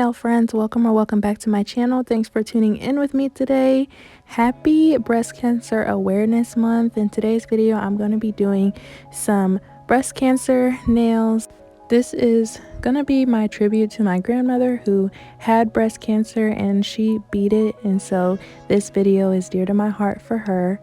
nail friends, welcome back to my channel. Thanks for tuning in with me today. Happy Breast Cancer Awareness Month. In today's video I'm going to be doing some breast cancer nails. This is gonna be my tribute to my grandmother who had breast cancer and she beat it, and so this video is dear to my heart for her.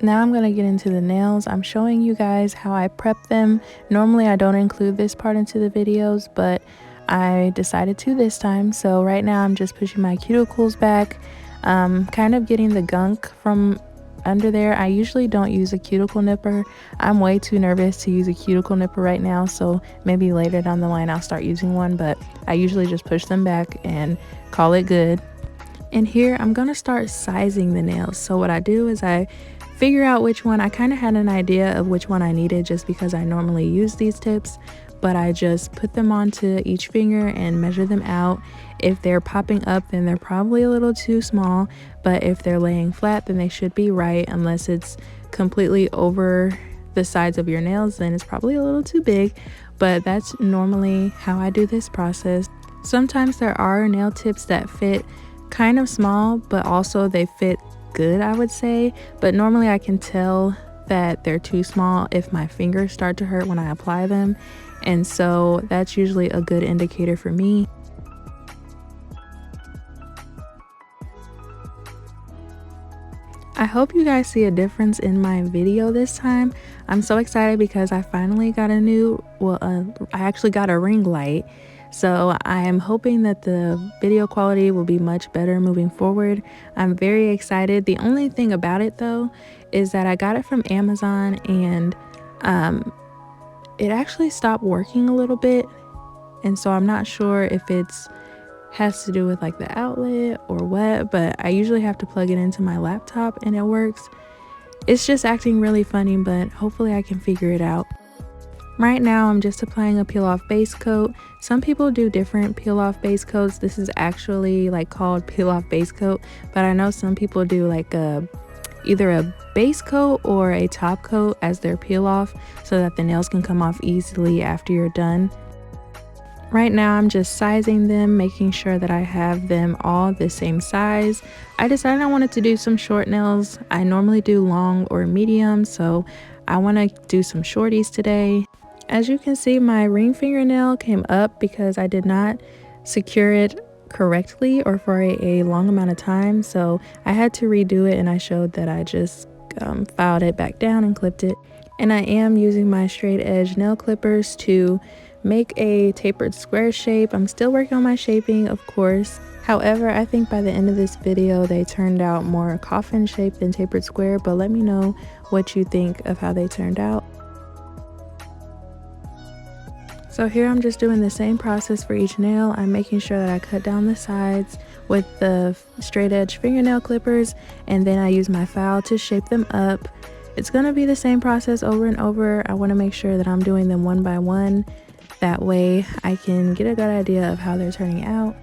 Now I'm gonna get into the nails. I'm showing you guys how I prep them. Normally I don't include this part into the videos, but I decided to this time. So right now I'm just pushing my cuticles back, kind of getting the gunk from under there. I usually don't use a cuticle nipper. I'm way too nervous to use a cuticle nipper right now, so maybe later down the line I'll start using one, but I usually just push them back and call it good. And here I'm gonna start sizing the nails. So what I do is I figure out which one. I kind of had an idea of which one I needed just because I normally use these tips, but I just put them onto each finger and measure them out. If they're popping up, then they're probably a little too small, but if they're laying flat, then they should be right, unless it's completely over the sides of your nails, then it's probably a little too big. But that's normally how I do this process. Sometimes there are nail tips that fit kind of small, but also they fit good, I would say. But normally I can tell that they're too small if my fingers start to hurt when I apply them, and so that's usually a good indicator for me. I hope you guys see a difference in my video this time. I'm so excited because I finally got a new, I actually got a ring light. So I am hoping that the video quality will be much better moving forward. I'm very excited. The only thing about it though is that I got it from Amazon and it actually stopped working a little bit, and so I'm not sure if it's has to do with like the outlet or what, but I usually have to plug it into my laptop and it works. It's just acting really funny, but hopefully I can figure it out. Right now I'm just applying a peel off base coat. Some people do different peel off base coats. This is actually like called peel off base coat, but I know some people do like either a base coat or a top coat as their peel off so that the nails can come off easily after you're done. Right now I'm just sizing them, making sure that I have them all the same size. I decided I wanted to do some short nails. I normally do long or medium, so I want to do some shorties today. As you can see, my ring fingernail came up because I did not secure it correctly or for a long amount of time, so I had to redo it, and I showed that I just filed it back down and clipped it. And I am using my straight edge nail clippers to make a tapered square shape. I'm still working on my shaping, of course. However, I think by the end of this video they turned out more coffin shaped than tapered square, but let me know what you think of how they turned out. So here I'm just doing the same process for each nail. I'm making sure that I cut down the sides with the straight edge fingernail clippers, and then I use my file to shape them up. It's going to be the same process over and over. I want to make sure that I'm doing them one by one. That way I can get a good idea of how they're turning out.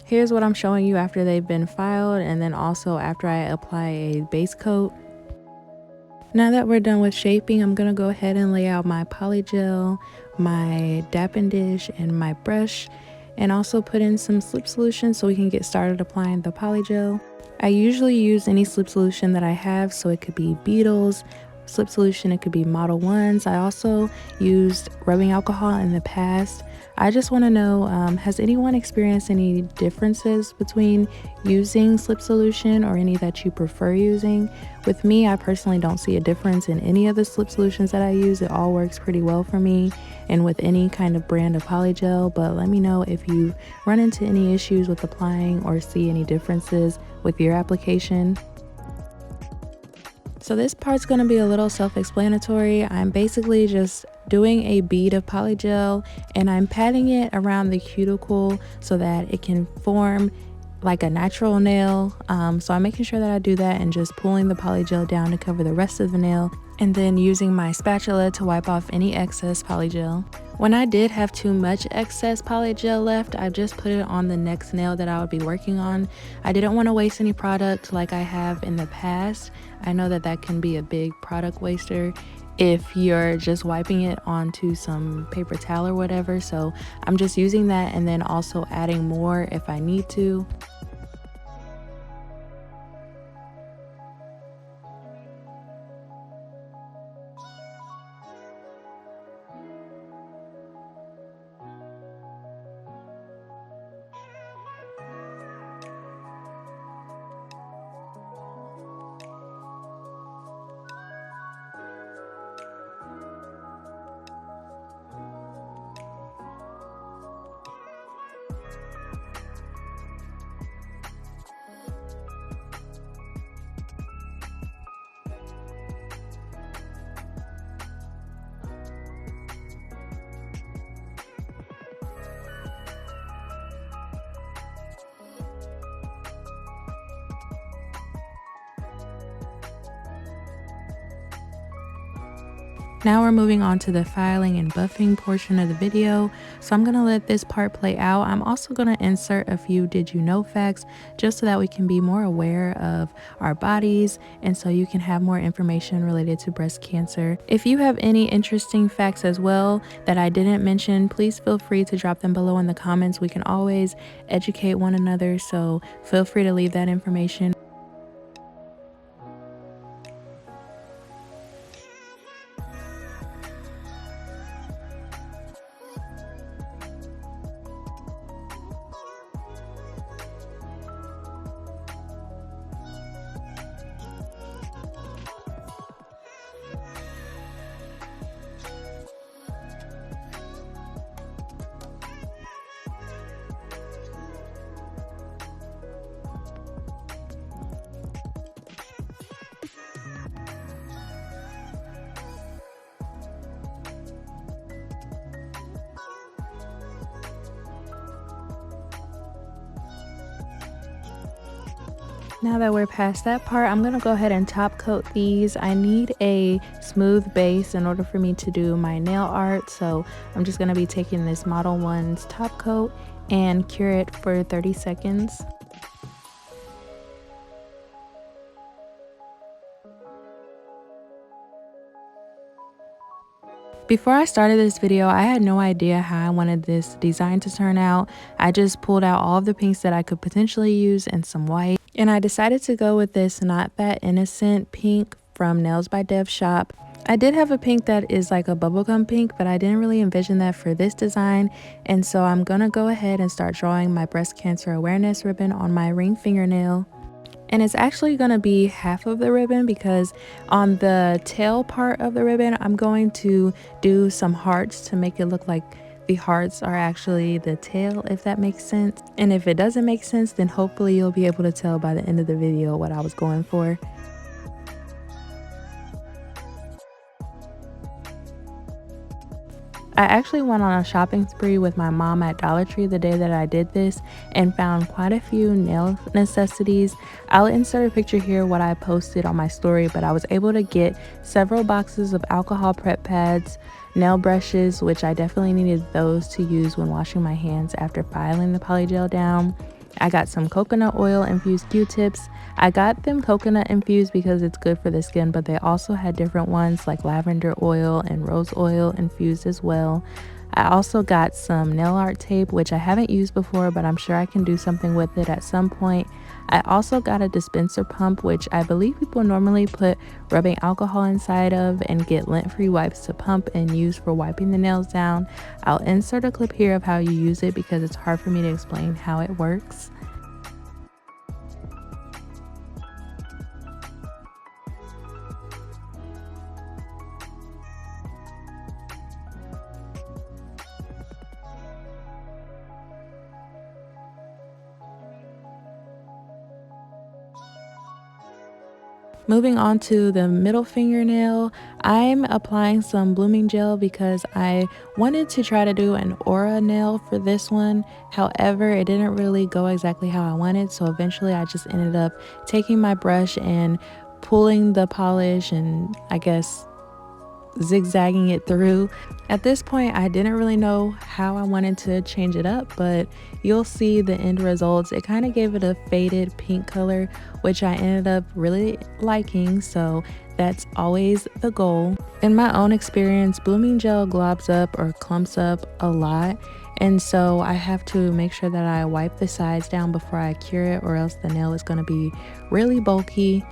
Here's what I'm showing you after they've been filed, and then also after I apply a base coat. Now that we're done with shaping, I'm going to go ahead and lay out my Polygel, my dapping dish, and my brush, and also put in some slip solution so we can get started applying the Polygel. I usually use any slip solution that I have, so it could be Beetles, slip solution. It could be Modelones. I also used rubbing alcohol in the past. I just want to know, has anyone experienced any differences between using slip solution or any that you prefer using? With me, I personally don't see a difference in any of the slip solutions that I use. It all works pretty well for me and with any kind of brand of polygel, but let me know if you run into any issues with applying or see any differences with your application. So this part's going to be a little self-explanatory. I'm basically just doing a bead of polygel and I'm patting it around the cuticle so that it can form like a natural nail. So I'm making sure that I do that and just pulling the polygel down to cover the rest of the nail, and then using my spatula to wipe off any excess polygel. When I did have too much excess polygel left, I just put it on the next nail that I would be working on. I didn't want to waste any product like I have in the past. I know that that can be a big product waster if you're just wiping it onto some paper towel or whatever. So I'm just using that and then also adding more if I need to. Now we're moving on to the filing and buffing portion of the video, so I'm going to let this part play out. I'm also going to insert a few did you know facts just so that we can be more aware of our bodies and so you can have more information related to breast cancer. If you have any interesting facts as well that I didn't mention, please feel free to drop them below in the comments. We can always educate one another, so feel free to leave that information. Now that we're past that part, I'm going to go ahead and top coat these. I need a smooth base in order for me to do my nail art, so I'm just going to be taking this Modelones top coat and cure it for 30 seconds. Before I started this video, I had no idea how I wanted this design to turn out. I just pulled out all of the pinks that I could potentially use and some white. And I decided to go with this Not That Innocent pink from Nails by Dev Shop. I did have a pink that is like a bubblegum pink, but I didn't really envision that for this design. And so I'm gonna go ahead and start drawing my breast cancer awareness ribbon on my ring fingernail. And it's actually going to be half of the ribbon because on the tail part of the ribbon, I'm going to do some hearts to make it look like the hearts are actually the tail, if that makes sense. And if it doesn't make sense, then hopefully you'll be able to tell by the end of the video what I was going for. I actually went on a shopping spree with my mom at Dollar Tree the day that I did this and found quite a few nail necessities. I'll insert a picture here what I posted on my story, but I was able to get several boxes of alcohol prep pads, nail brushes, which I definitely needed those to use when washing my hands after filing the polygel down. I got some coconut oil infused Q-tips. I got them coconut infused because it's good for the skin, but they also had different ones like lavender oil and rose oil infused as well. I also got some nail art tape, which I haven't used before, but I'm sure I can do something with it at some point. I also got a dispenser pump, which I believe people normally put rubbing alcohol inside of and get lint-free wipes to pump and use for wiping the nails down. I'll insert a clip here of how you use it because it's hard for me to explain how it works. Moving on to the middle fingernail, I'm applying some blooming gel because I wanted to try to do an aura nail for this one. However, it didn't really go exactly how I wanted, so eventually I just ended up taking my brush and pulling the polish and I guess zigzagging it through. At this point, I didn't really know how I wanted to change it up, but you'll see the end results. It kind of gave it a faded pink color, which I ended up really liking, so that's always the goal. In my own experience, blooming gel globs up or clumps up a lot, and so I have to make sure that I wipe the sides down before I cure it, or else the nail is going to be really bulky.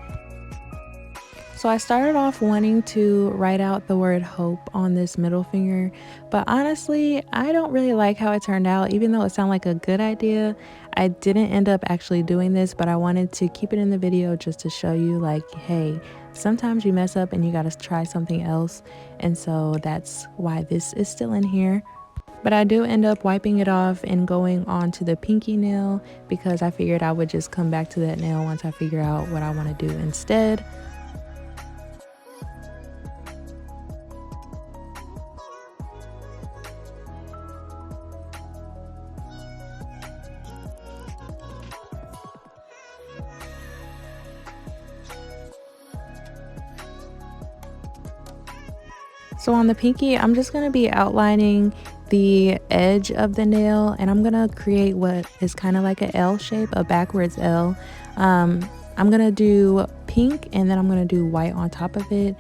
So I started off wanting to write out the word hope on this middle finger, but honestly, I don't really like how it turned out. Even though it sounded like a good idea, I didn't end up actually doing this, but I wanted to keep it in the video just to show you like, hey, sometimes you mess up and you got to try something else. And so that's why this is still in here. But I do end up wiping it off and going on to the pinky nail because I figured I would just come back to that nail once I figure out what I want to do instead. So on the pinky, I'm just going to be outlining the edge of the nail, and I'm going to create what is kind of like an L shape, a backwards L. I'm going to do pink and then I'm going to do white on top of it.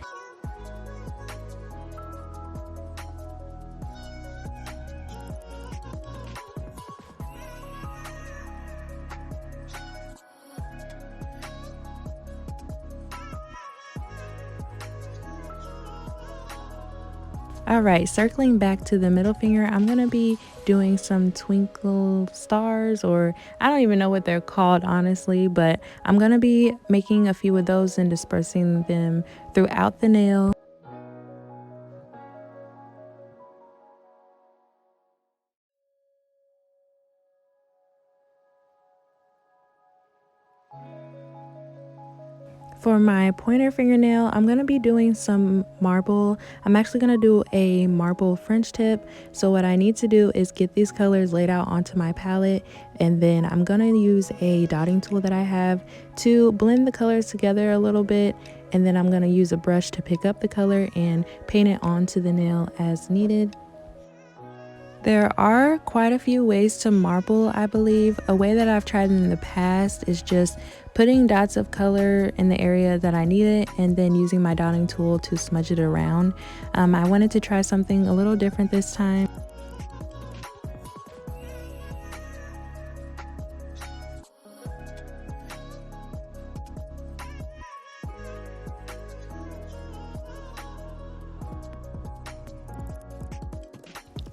Alright, circling back to the middle finger, I'm going to be doing some twinkle stars, or I don't even know what they're called honestly, but I'm going to be making a few of those and dispersing them throughout the nail. For my pointer fingernail, I'm going to be doing some marble. I'm actually going to do a marble French tip. So what I need to do is get these colors laid out onto my palette, and then I'm going to use a dotting tool that I have to blend the colors together a little bit, and then I'm going to use a brush to pick up the color and paint it onto the nail as needed. There are quite a few ways to marble, I believe. A way that I've tried in the past is just putting dots of color in the area that I need it and then using my dotting tool to smudge it around. I wanted to try something a little different this time.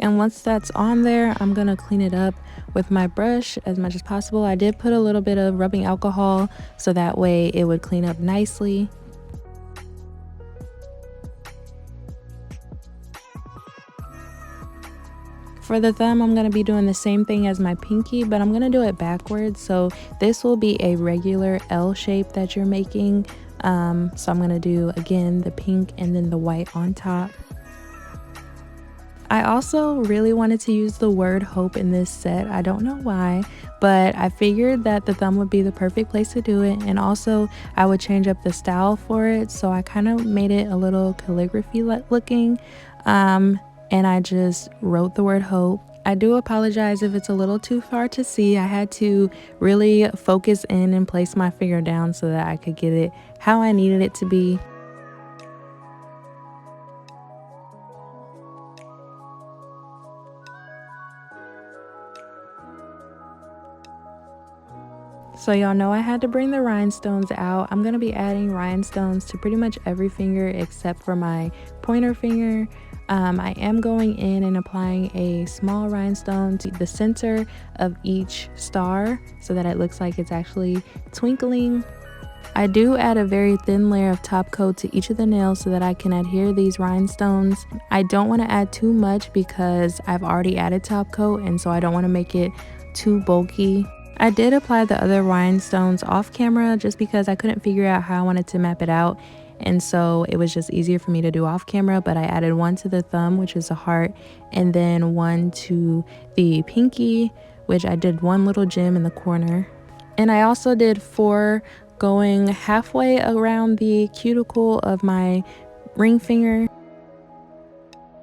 And once that's on there, I'm gonna clean it up with my brush as much as possible. I did put a little bit of rubbing alcohol so that way it would clean up nicely. For the thumb, I'm going to be doing the same thing as my pinky, but I'm going to do it backwards. So this will be a regular L shape that you're making. So I'm going to do, again, the pink and then the white on top. I also really wanted to use the word hope in this set. I don't know why, but I figured that the thumb would be the perfect place to do it. And also I would change up the style for it. So I kind of made it a little calligraphy looking. And I just wrote the word hope. I do apologize if it's a little too far to see. I had to really focus in and place my finger down so that I could get it how I needed it to be. So y'all know I had to bring the rhinestones out. I'm going to be adding rhinestones to pretty much every finger except for my pointer finger. I am going in and applying a small rhinestone to the center of each star so that it looks like it's actually twinkling. I do add a very thin layer of top coat to each of the nails so that I can adhere these rhinestones. I don't want to add too much because I've already added top coat, and so I don't want to make it too bulky. I did apply the other rhinestones off camera just because I couldn't figure out how I wanted to map it out, and so it was just easier for me to do off camera. But I added one to the thumb, which is a heart, and then one to the pinky, which I did one little gem in the corner. And I also did 4 going halfway around the cuticle of my ring finger.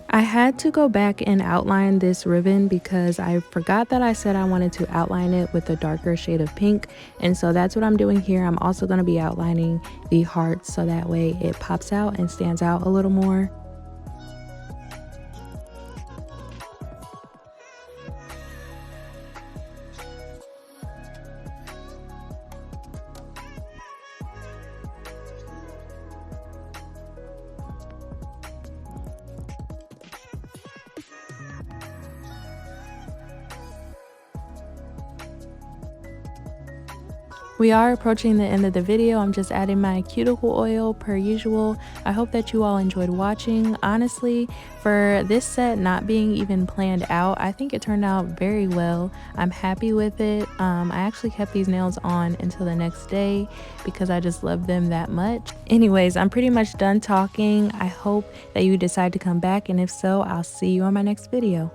I had to go back and outline this ribbon because I forgot that I said I wanted to outline it with a darker shade of pink, and so that's what I'm doing here. I'm also going to be outlining the hearts so that way it pops out and stands out a little more. We are approaching the end of the video. I'm just adding my cuticle oil per usual. I hope that you all enjoyed watching. Honestly, for this set not being even planned out, I think it turned out very well. I'm happy with it. I actually kept these nails on until the next day because I just love them that much. Anyways, I'm pretty much done talking. I hope that you decide to come back, and if so, I'll see you on my next video.